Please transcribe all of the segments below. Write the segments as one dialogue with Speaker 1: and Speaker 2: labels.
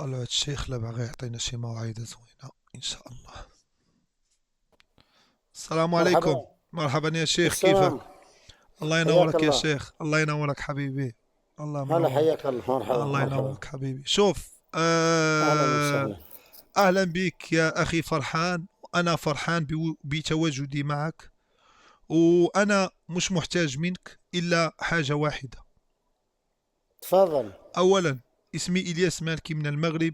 Speaker 1: طلعت الشيخ لا باغي يعطينا شي موعظة زوينة إن شاء الله. السلام عليكم.
Speaker 2: مرحبا.
Speaker 1: مرحبا يا شيخ، كيفك؟
Speaker 2: السلام.
Speaker 1: الله
Speaker 2: حياك
Speaker 1: ينورك يا
Speaker 2: الله.
Speaker 1: شيخ، الله ينورك حبيبي. الله
Speaker 2: هلا،
Speaker 1: منورك.
Speaker 2: حياك الله. مرحبا
Speaker 1: الله
Speaker 2: مرحبا.
Speaker 1: ينورك حبيبي. شوف
Speaker 2: اهلا وسهلا.
Speaker 1: أهلا بك يا أخي فرحان. أنا فرحان بتواجدي معك، وأنا مش محتاج منك إلا حاجة واحدة.
Speaker 2: تفضل.
Speaker 1: أولا، اسمي إلياس مالكي من المغرب،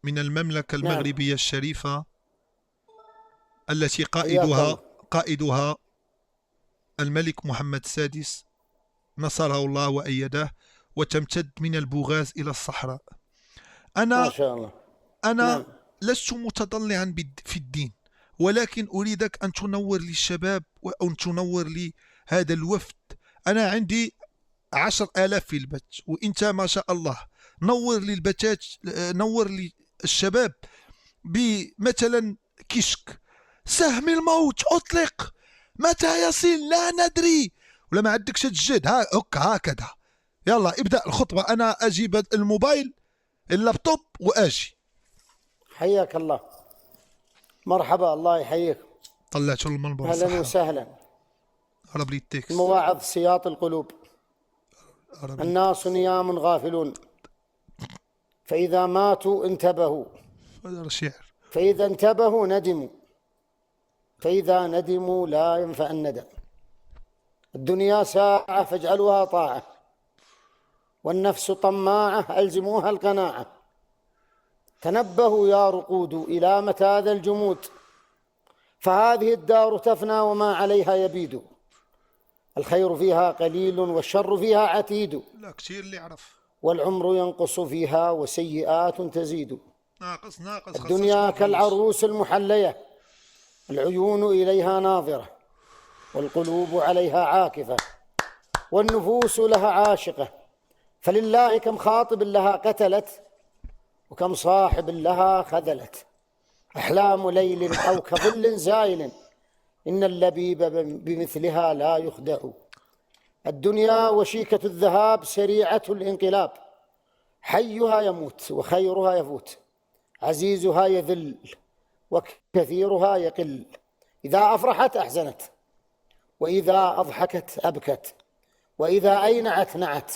Speaker 1: من المملكة
Speaker 2: نعم.
Speaker 1: المغربية الشريفة التي
Speaker 2: حياك الله.
Speaker 1: قائدها الملك محمد السادس، نصره الله وأيده، وتمتد من البوغاز إلى الصحراء.
Speaker 2: ما
Speaker 1: أنا
Speaker 2: شاء الله.
Speaker 1: أنا
Speaker 2: نعم.
Speaker 1: لست متطلعا في الدين، ولكن أريدك أن تنور لي الشباب وأن تنور لي هذا الوفد. أنا عندي 10,000 في البث، وأنت ما شاء الله نور لي البتات، نور لي الشباب بمثلا كشك سهم الموت أطلق، متى يصل لا ندري. ولا ما عندكش تجد هكذا. يلا ابدأ الخطبة، أنا أجيب الموبايل اللابتوب وأجي.
Speaker 2: حياك الله. مرحبا، الله يحييك.
Speaker 1: طلعت المنبر
Speaker 2: اهلا
Speaker 1: صح.
Speaker 2: وسهلا.
Speaker 1: هرب لي التكست.
Speaker 2: المواعظ سياط القلوب.
Speaker 1: هرب لي
Speaker 2: الناس
Speaker 1: التكست.
Speaker 2: نيام غافلون، فإذا ماتوا انتبهوا،
Speaker 1: هذا شعر.
Speaker 2: فإذا انتبهوا ندموا، فإذا ندموا لا ينفع الندم. الدنيا ساعة فاجعلوها طاعة، والنفس طماعة ألزموها القناعة. تنبهوا يا رقود إلى متى ذا الجمود، فهذه الدار تفنى وما عليها يبيد. الخير فيها قليل والشر فيها عتيد،
Speaker 1: لا كثير اللي يعرف.
Speaker 2: والعمر ينقص فيها وسيئات تزيد.
Speaker 1: ناقص ناقص، خاصها
Speaker 2: الدنيا
Speaker 1: تكون فلوس.
Speaker 2: كالعروس المحلية، العيون إليها ناظرة، والقلوب عليها عاكفة، والنفوس لها عاشقة. فلله كم خاطب لها قتلت، وكم صاحب لها خذلت. أحلام ليل أو كظل زائل، إن اللبيب بمثلها لا يخدع. الدنيا وشيكة الذهاب سريعة الانقلاب، حيها يموت وخيرها يفوت، عزيزها يذل وكثيرها يقل. إذا أفرحت أحزنت، وإذا أضحكت أبكت، وإذا أينعت نعت،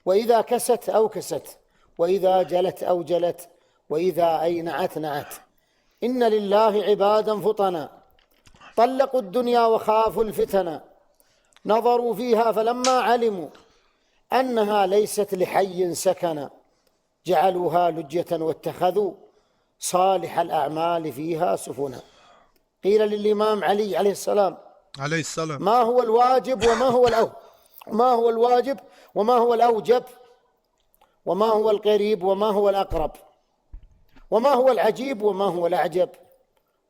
Speaker 2: وإذا كست أوكست، وإذا جلت أوجلت، وإذا أينعت نعت. إن لله عبادا فطنا، طلقوا الدنيا وخافوا الفتنا. نظروا فيها فلما علموا أنها ليست لحي سكنا، جعلوها لجة واتخذوا صالح الأعمال فيها سفنا. قيل للإمام علي عليه السلام:
Speaker 1: عليه السلام.
Speaker 2: ما هو الواجب وما هو ما هو الواجب وما هو الأوجب، وما هو القريب وما هو الأقرب، وما هو العجيب وما هو الأعجب،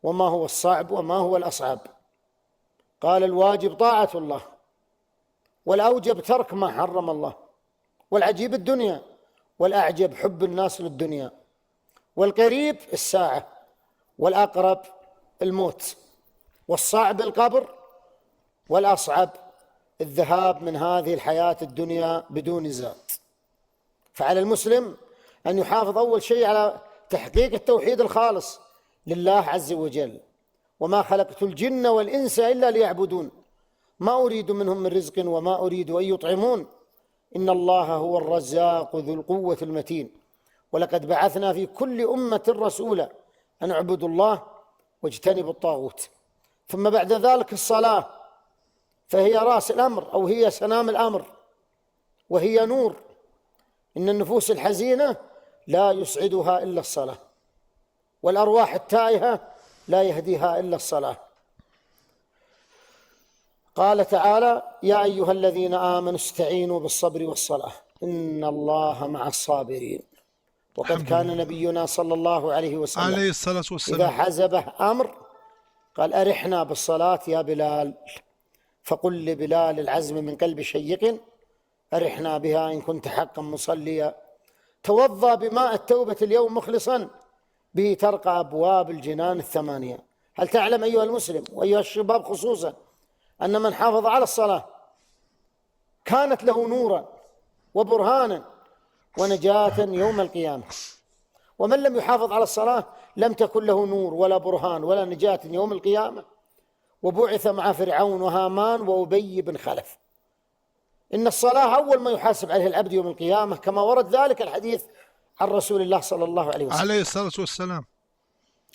Speaker 2: وما هو الصعب وما هو الأصعب؟ قال: الواجب طاعة الله، والأوجب ترك ما حرم الله، والعجيب الدنيا، والأعجب حب الناس للدنيا، والقريب الساعة، والأقرب الموت، والصعب القبر، والأصعب الذهاب من هذه الحياة الدنيا بدون زاد. فعلى المسلم أن يحافظ أول شيء على تحقيق التوحيد الخالص لله عز وجل. وما خلقت الجن والإنس إلا ليعبدون، ما أريد منهم من رزق وما أريد أن يطعمون، إن الله هو الرزاق ذو القوة المتين. ولقد بعثنا في كل أمة رسولا أن اعبدوا الله واجتنبوا الطاغوت. ثم بعد ذلك الصلاة، فهي رأس الأمر أو هي سنام الأمر، وهي نور. إن النفوس الحزينة لا يسعدها إلا الصلاة، والأرواح التائهة لا يهديها إلا الصلاة. قال تعالى: يا أيها الذين آمنوا استعينوا بالصبر والصلاة إن الله مع الصابرين. وقد كان نبينا صلى الله عليه وسلم
Speaker 1: عليه الصلاة
Speaker 2: إذا
Speaker 1: والسلام.
Speaker 2: حزبه أمر قال: أرحنا بالصلاة يا بلال. فقل لبلال العزم من قلب شيق، أرحنا بها إن كنت حقا مصليا. توضأ بماء التوبة اليوم مخلصا، به ترقى أبواب الجنان الثمانية. هل تعلم أيها المسلم وأيها الشباب خصوصا أن من حافظ على الصلاة كانت له نورا وبرهانا ونجاة يوم القيامة؟ ومن لم يحافظ على الصلاة لم تكن له نور ولا برهان ولا نجاة يوم القيامة، وبعث مع فرعون وهامان وأبي بن خلف. إن الصلاة أول ما يحاسب عليه العبد يوم القيامة، كما ورد ذلك الحديث عن رسول الله صلى الله عليه وسلم
Speaker 1: عليه الصلاة والسلام.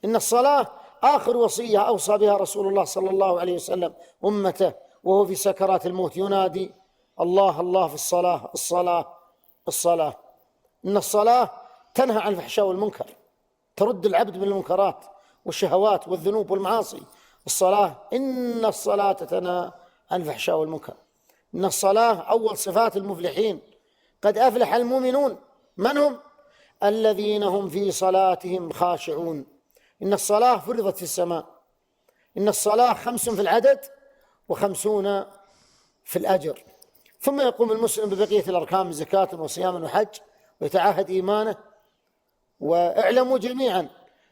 Speaker 2: إن الصلاة آخر وصية أوصى بها رسول الله صلى الله عليه وسلم أمته وهو في سكرات الموت ينادي: الله الله في الصلاة، الصلاة الصلاة. إن الصلاة تنهى عن الفحشاء والمنكر، ترد العبد من المنكرات والشهوات والذنوب والمعاصي. الصلاة، إن الصلاة تنهى عن الفحشاء والمنكر. إن الصلاة أول صفات المفلحين. قد أفلح المؤمنون. من هم؟ الذين هم في صلاتهم خاشعون. إن الصلاة فرضت في السماء. إن الصلاة 5 في العدد و50 في الأجر. ثم يقوم المسلم ببقية الأركان من زكاة وصيام وحج ويتعاهد إيمانه. واعلموا جميعا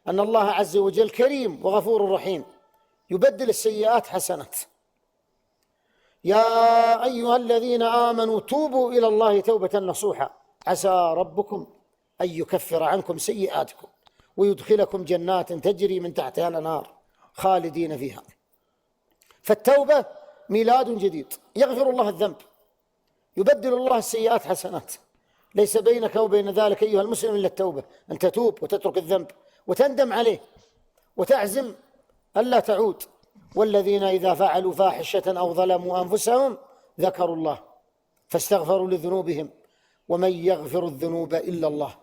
Speaker 2: أن الله عز وجل كريم وغفور رحيم، يبدل السيئات حسنات. يا أيها الذين آمنوا توبوا إلى الله توبة نصوحا عسى ربكم أن يكفر عنكم سيئاتكم ويدخلكم جنات تجري من تحتها الأنهار خالدين فيها. فالتوبة ميلاد جديد، يغفر الله الذنب، يبدل الله السيئات حسنات. ليس بينك وبين ذلك أيها المسلم إلا التوبة، أن تتوب وتترك الذنب وتندم عليه وتعزم ألا تعود. والذين إذا فعلوا فاحشة أو ظلموا أنفسهم ذكروا الله فاستغفروا لذنوبهم ومن يغفر الذنوب إلا الله.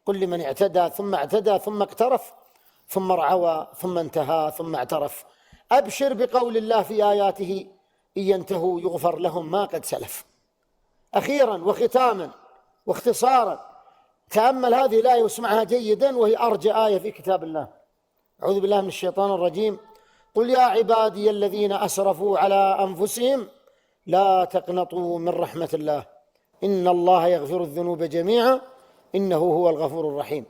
Speaker 2: قل لمن اعتدى ثم اعتدى ثم اقترف ثم رعوى ثم انتهى ثم اعترف: أبشر بقول الله في آياته: إن ينتهوا يغفر لهم ما قد سلف. أخيرا وختاما واختصارا، تأمل هذه الآية واسمعها جيدا، وهي أرجى آية في كتاب الله. أعوذ بالله من الشيطان الرجيم. قل يا عبادي الذين أسرفوا على أنفسهم لا تقنطوا من رحمة الله إن الله يغفر الذنوب جميعا إنه هو الغفور الرحيم.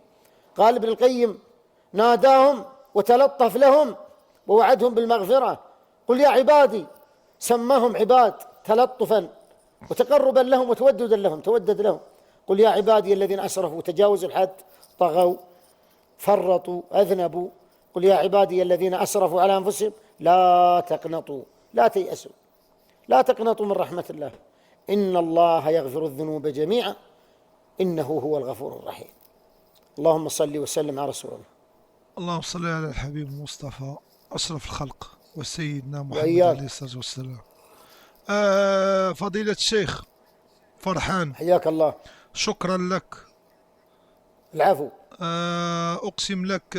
Speaker 2: قال ابن القيم: ناداهم وتلطف لهم ووعدهم بالمغفرة. قل يا عبادي، سماهم عباد تلطفا وتقربا لهم وتوددا لهم، تودد لهم. قل يا عبادي الذين أسرفوا، تجاوزوا الحد، طغوا، فرطوا، أذنبوا. قل يا عبادي الذين أسرفوا على أنفسهم لا تقنطوا، لا تيأسوا، لا تقنطوا من رحمة الله إن الله يغفر الذنوب جميعا إنه هو الغفور الرحيم. اللهم صل وسلم على رسول الله.
Speaker 1: اللهم صل على الحبيب المصطفى أشرف الخلق وسيدنا محمد
Speaker 2: وإياك.
Speaker 1: عليه الصلاة والسلام. فضيلة الشيخ فرحان،
Speaker 2: حياك الله.
Speaker 1: شكرا لك.
Speaker 2: العفو.
Speaker 1: أقسم لك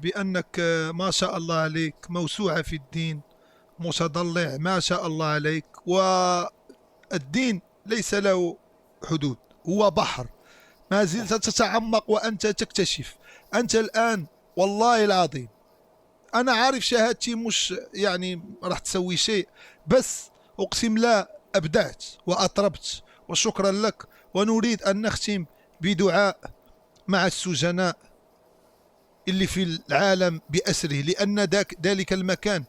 Speaker 1: بأنك ما شاء الله عليك موسوعة في الدين، متضلع ما شاء الله عليك. والدين ليس له حدود، هو بحر، ما زلت تتعمق وأنت تكتشف. أنت الآن والله العظيم أنا عارف شهادتي مش يعني راح تسوي شيء، بس أقسم لا أبدعت وأطربت، وشكرا لك. ونريد أن نختم بدعاء مع السجناء اللي في العالم بأسره، لأن ذلك المكان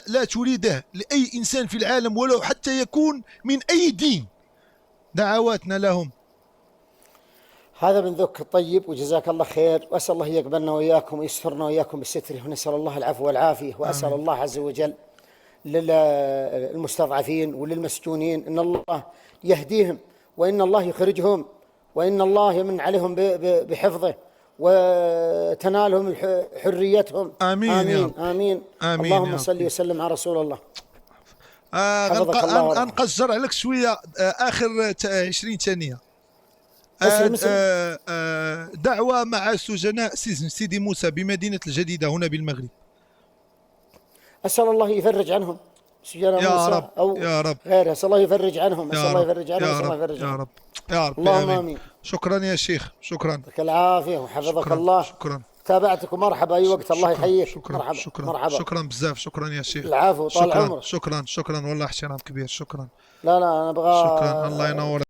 Speaker 1: لا تريده لأي إنسان في العالم ولو حتى يكون من أي دين. دعواتنا لهم.
Speaker 2: هذا من ذوق طيب، وجزاك الله خير، وأسأل الله يقبلنا وإياكم ويسترنا وإياكم بستره، ونسأل الله العفو والعافية. وأسأل
Speaker 1: آمين.
Speaker 2: الله عز وجل للمستضعفين وللمسجونين أن الله يهديهم، وإن الله يخرجهم، وإن الله يمن عليهم بحفظه وتنالهم حريتهم.
Speaker 1: آمين.
Speaker 2: آمين آمين.
Speaker 1: آمين.
Speaker 2: اللهم صل وسلم على رسول الله.
Speaker 1: غنقصر عليك شوية آخر 20 ثانية. دعوة مع سجناء سجن سيدي موسى بمدينة الجديدة هنا بالمغرب.
Speaker 2: أسأل الله يفرج عنهم سجناء موسى
Speaker 1: رب
Speaker 2: أو
Speaker 1: يا رب
Speaker 2: غيره. أسأل الله يفرج عنهم، أسأل الله
Speaker 1: رب
Speaker 2: يفرج عنهم،
Speaker 1: يا
Speaker 2: أسأل الله
Speaker 1: رب
Speaker 2: يفرج
Speaker 1: يا
Speaker 2: عنهم.
Speaker 1: رب يا رب.
Speaker 2: اللهم
Speaker 1: آمين.
Speaker 2: آمين.
Speaker 1: شكرا يا شيخ، شكرا.
Speaker 2: يعطيك العافية وحفظك
Speaker 1: شكرا.
Speaker 2: الله.
Speaker 1: شكرا.
Speaker 2: تابعتك مرحبا أي وقت. الله يحييك.
Speaker 1: شكرا.
Speaker 2: مرحبا
Speaker 1: شكرا.
Speaker 2: مرحبا.
Speaker 1: شكرا بزاف. شكرا يا شيخ.
Speaker 2: العفو، طال
Speaker 1: شكرا.
Speaker 2: عمرك.
Speaker 1: شكرا. شكرا والله احترام كبير. شكرا.
Speaker 2: لا أنا أبغى
Speaker 1: شكرا. الله ينور.